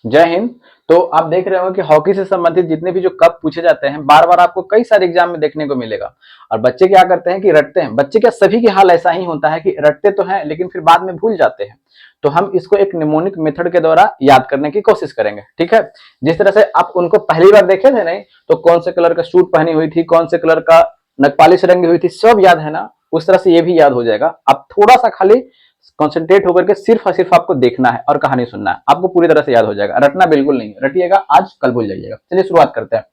जय हिंद। तो आप देख रहे हो कि हॉकी से संबंधित जितने भी जो कप पूछे जाते हैं बार बार आपको कई सारे एग्जाम में देखने को मिलेगा। और बच्चे क्या करते हैं कि रटते हैं। बच्चे क्या, सभी के हाल ऐसा ही होता है कि रटते तो हैं लेकिन फिर बाद में भूल जाते हैं। तो हम इसको एक निमोनिक मेथड के द्वारा याद करने की कोशिश करेंगे, ठीक है। जिस तरह से आप उनको पहली बार देखे थे नहीं, तो कौन से कलर का सूट पहनी हुई थी, कौन से कलर का नखपालिश रंगी हुई थी, सब याद है ना। उस तरह से ये भी याद हो जाएगा। आप थोड़ा सा खाली कॉन्सेंट्रेट होकर के सिर्फ और सिर्फ आपको देखना है और कहानी सुनना है, आपको पूरी तरह से याद हो जाएगा। रटना बिल्कुल नहीं, रटिएगा आज कल भूल जाइएगा। चलिए शुरुआत करते हैं।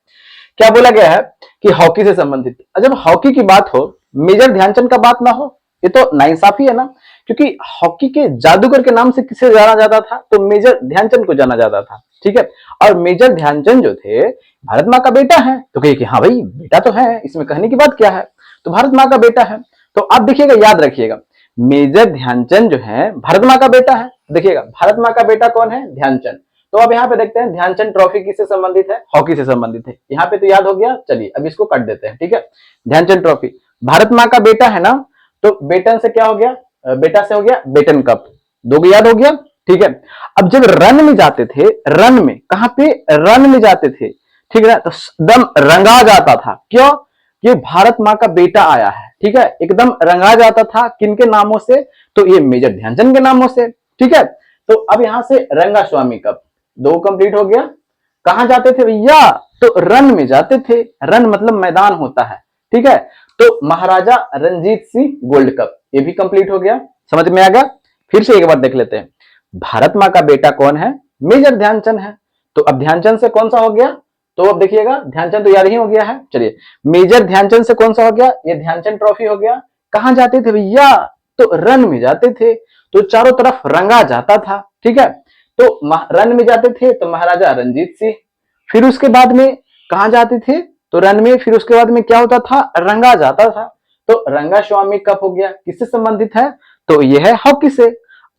क्या बोला गया है कि हॉकी से संबंधित, जब हॉकी की बात हो, मेजर ध्यानचंद का बात ना हो, ये तो नाइंसाफी है ना। क्योंकि हॉकी के जादूगर के नाम से किसे जाना जाता था, तो मेजर ध्यानचंद को जाना जाता था, ठीक है। और मेजर ध्यानचंद जो थे भारत माँ का बेटा है। तो कहिए कि हाँ भाई बेटा तो है, इसमें कहने की बात क्या है। तो भारत माँ का बेटा है। तो आप देखिएगा, याद रखिएगा, मेजर ध्यानचंद जो है भारत माँ का बेटा है। देखिएगा भारत माँ का बेटा कौन है, ध्यानचंद। तो अब यहाँ पे देखते हैं ध्यानचंद ट्रॉफी किससे संबंधित है, हॉकी से संबंधित है। यहाँ पे तो याद हो गया। चलिए अब इसको काट देते हैं, ठीक है। ध्यानचंद ट्रॉफी भारत माँ का बेटा है ना, तो बेटन से क्या हो गया, बेटा से हो गया बेटन कप। दो को याद हो गया, ठीक है। अब जब रन में जाते थे, रन में कहां पे, रन में जाते थे, ठीक है, तो एकदम रंगा जाता था। क्यों, ये भारत माँ का बेटा आया है, ठीक है। एकदम रंगा जाता था किनके नामों से, तो ये मेजर ध्यानचंद के नामों से, ठीक है। तो अब यहां से रंगा स्वामी कप, दो कंप्लीट हो गया। कहां जाते थे भैया, तो रन में जाते थे। रन मतलब मैदान होता है, ठीक है। तो महाराजा रणजीत सिंह गोल्ड कप, ये भी कंप्लीट हो गया। समझ में आ गया। फिर से एक बार देख लेते हैं, भारत माँ का बेटा कौन है, मेजर ध्यानचंद है। तो अब ध्यानचंद से कौन सा हो गया, तो अब देखिएगा ध्यानचंद तो याद ही हो गया है। चलिए मेजर ध्यानचंद से कौन सा हो गया, ये ध्यानचंद ट्रॉफी हो गया। कहां जाते थे भैया, तो रन में जाते थे। तो चारों तरफ रंगा जाता था, ठीक है। तो रन में जाते थे तो महाराजा रणजीत सिंह। फिर उसके बाद में कहां जाते थे, तो रन में। फिर उसके बाद में क्या होता था, रंगा जाता था। तो रंगा स्वामी कप हो गया, किससे संबंधित है, तो यह है हॉकी से।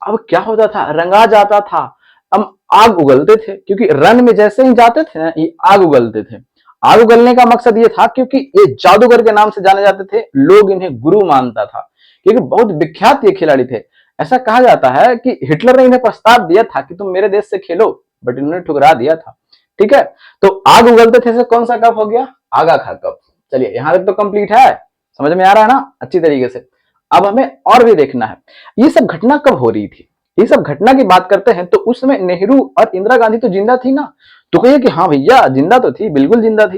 अब क्या होता था, रंगा जाता था। अब आग उगलते थे, क्योंकि रन में जैसे ही जाते थे ना, ये आग उगलते थे। आग उगलने का मकसद ये था क्योंकि ये जादूगर के नाम से जाने जाते थे, लोग इन्हें गुरु मानता था, क्योंकि बहुत विख्यात ये खिलाड़ी थे। ऐसा कहा जाता है कि हिटलर ने इन्हें प्रस्ताव दिया था कि तुम मेरे देश से खेलो, बट इन्होंने ठुकरा दिया था, ठीक है। तो आग उगलते थे से कौन सा कप हो गया, आगा खा कप। चलिए यहां तक तो कंप्लीट है, समझ में आ रहा है ना अच्छी तरीके से। अब हमें और भी देखना है, ये सब घटना कब हो रही थी। ये सब घटना की बात करते हैं तो उस समय नेहरू और इंदिरा गांधी तो जिंदा थी ना। तो कहिए कि हाँ भैया जिंदा तो थी, बिल्कुल जिंदा थी।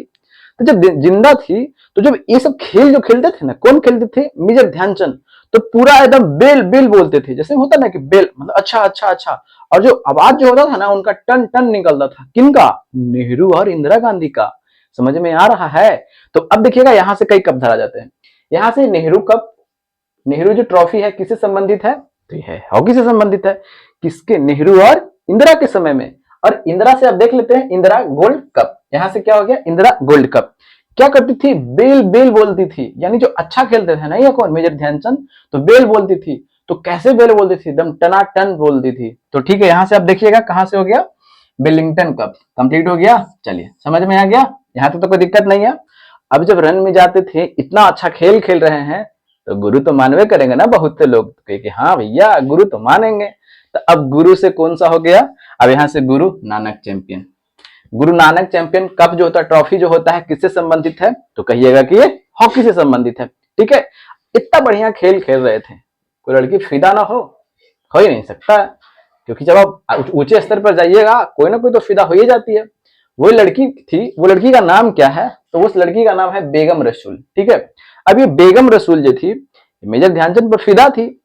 तो जब जिंदा थी, तो जब ये सब खेल जो खेलते थे ना, कौन खेलते थे, मेजर ध्यानचंद। तो पूरा एकदम बेल बेल बोलते थे, जैसे होता ना कि बेल मतलब अच्छा अच्छा अच्छा। और जो आवाज जो होता था ना उनका, टन टन निकलता था। किनका, नेहरू और इंदिरा गांधी का। समझ में आ रहा है। तो अब देखिएगा यहां से कई कप धरा जाते हैं। यहां से नेहरू कप, नेहरू जो ट्रॉफी है किससे संबंधित है, तो यह हॉकी से संबंधित है। किसके, नेहरू और इंदिरा के समय में। और इंदिरा से अब देख लेते हैं, इंदिरा गोल्ड कप। यहां से क्या हो गया, इंदिरा गोल्ड कप। क्या करती थी, बेल बेल बोलती थी। यानी जो अच्छा खेलते थे ना, ये कौन, मेजर ध्यानचंद, तो बेल बोलती थी। तो कैसे बेल बोलती थी, एकदम टनाटन बोलती थी। तो ठीक है, यहां से आप देखिएगा कहां से हो गया, बेलिंगटन कप कंप्लीट हो गया। चलिए समझ में आ गया, यहां तक तो कोई दिक्कत नहीं है। अब जब रन में जाते थे, इतना अच्छा खेल खेल रहे हैं, तो गुरु तो मानवे करेंगे ना बहुत से लोग, तो कि हाँ भैया गुरु तो मानेंगे। तो अब गुरु से कौन सा हो गया, अब यहां से Guru Nanak champion. Guru Nanak champion cup जो होता है, ट्रॉफी जो होता है, किससे संबंधित है, तो कहिएगा कि ये हॉकी से संबंधित है, ठीक है। इतना बढ़िया खेल खेल रहे थे, कोई लड़की फिदा ना हो ही नहीं सकता। क्योंकि जब आप ऊंचे स्तर पर जाइएगा, कोई ना कोई तो फिदा हो ही जाती है। वो लड़की थी, वो लड़की का नाम क्या है, तो उस लड़की का नाम है बेगम रसूल, ठीक है। अब ये बेगम रसूल जो थी, मेजर ध्यानचंद पर फिदा थी।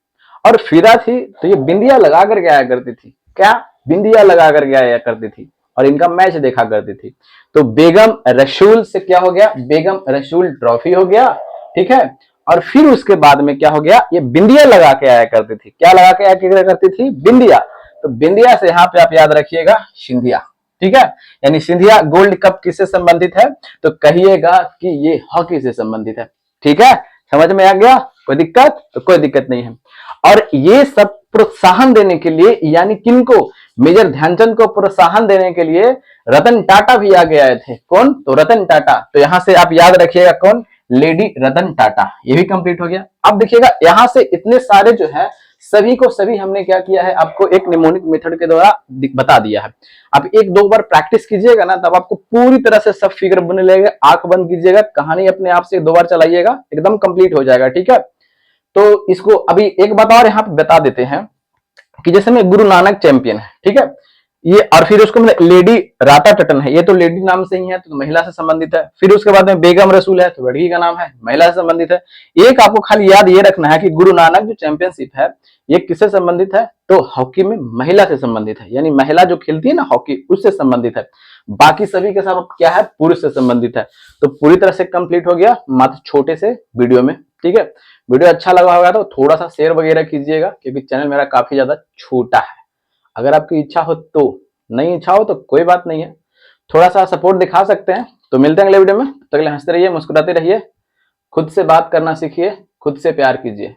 और फिदा थी तो ये बिंदिया लगा करके आया करती थी। क्या, बिंदिया लगा करके आया करती थी, और इनका मैच देखा करती थी। तो बेगम रसूल से क्या हो गया, बेगम रसूल ट्रॉफी हो गया, ठीक है। और फिर उसके बाद में क्या हो गया, ये बिंदिया लगा के आया करती थी। क्या लगा के आया करती थी, बिंदिया। तो बिंदिया से यहाँ पे आप याद रखिएगा सिंधिया, ठीक है। यानी सिंधिया गोल्ड कप किससे संबंधित है, तो कहिएगा कि ये हॉकी से संबंधित है, ठीक है। समझ में आ गया, कोई दिक्कत, तो कोई दिक्कत नहीं है। और ये सब प्रोत्साहन देने के लिए, यानी किनको, मेजर ध्यानचंद को प्रोत्साहन देने के लिए रतन टाटा भी आगे आए थे। कौन, तो रतन टाटा। तो यहां से आप याद रखिएगा कौन, लेडी रतन टाटा। ये भी कंप्लीट हो गया। अब देखिएगा यहां से इतने सारे जो है सभी को सभी हमने क्या किया है, आपको एक निमोनिक मेथड के द्वारा बता दिया है। आप एक दो बार प्रैक्टिस कीजिएगा ना, तब आपको पूरी तरह से सब फिगर बने लगेगा। आंख बंद कीजिएगा, कहानी अपने आप से 2 बार चलाइएगा, एकदम कंप्लीट हो जाएगा। ठीक है, तो इसको अभी एक बात और यहाँ पे बता देते हैं कि जैसे में गुरु नानक चैंपियन है, ठीक है, ये, और फिर उसको लेडी राता टटन है, ये तो लेडी नाम से ही है, तो महिला से संबंधित है। फिर उसके बाद में बेगम रसूल है, तो लड़की का नाम है, महिला से संबंधित है। एक आपको खाली याद ये रखना है कि गुरु नानक जो चैंपियनशिप है, ये किससे संबंधित है, तो हॉकी में महिला से संबंधित है, यानी महिला जो खेलती है ना हॉकी, उससे संबंधित है। बाकी सभी के साथ क्या है, पुरुष से संबंधित है। तो पूरी तरह से कंप्लीट हो गया मात्र छोटे से वीडियो में। ठीक है, वीडियो अच्छा लगा होगा तो थोड़ा सा शेयर वगैरह कीजिएगा, क्योंकि चैनल मेरा काफी ज्यादा छोटा है। अगर आपकी इच्छा हो तो, नहीं इच्छा हो तो कोई बात नहीं है, थोड़ा सा सपोर्ट दिखा सकते हैं। तो मिलते हैं अगले वीडियो में, तब तक हंसते रहिए, मुस्कुराते रहिए, खुद से बात करना सीखिए, खुद से प्यार कीजिए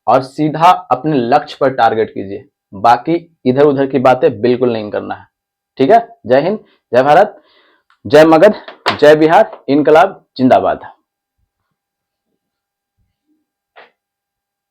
और सीधा अपने लक्ष्य पर टारगेट कीजिए। बाकी इधर उधर की बातें बिल्कुल नहीं करना है। ठीक है, जय हिंद, जय भारत, जय मगध, जय बिहार, इनकलाब जिंदाबाद।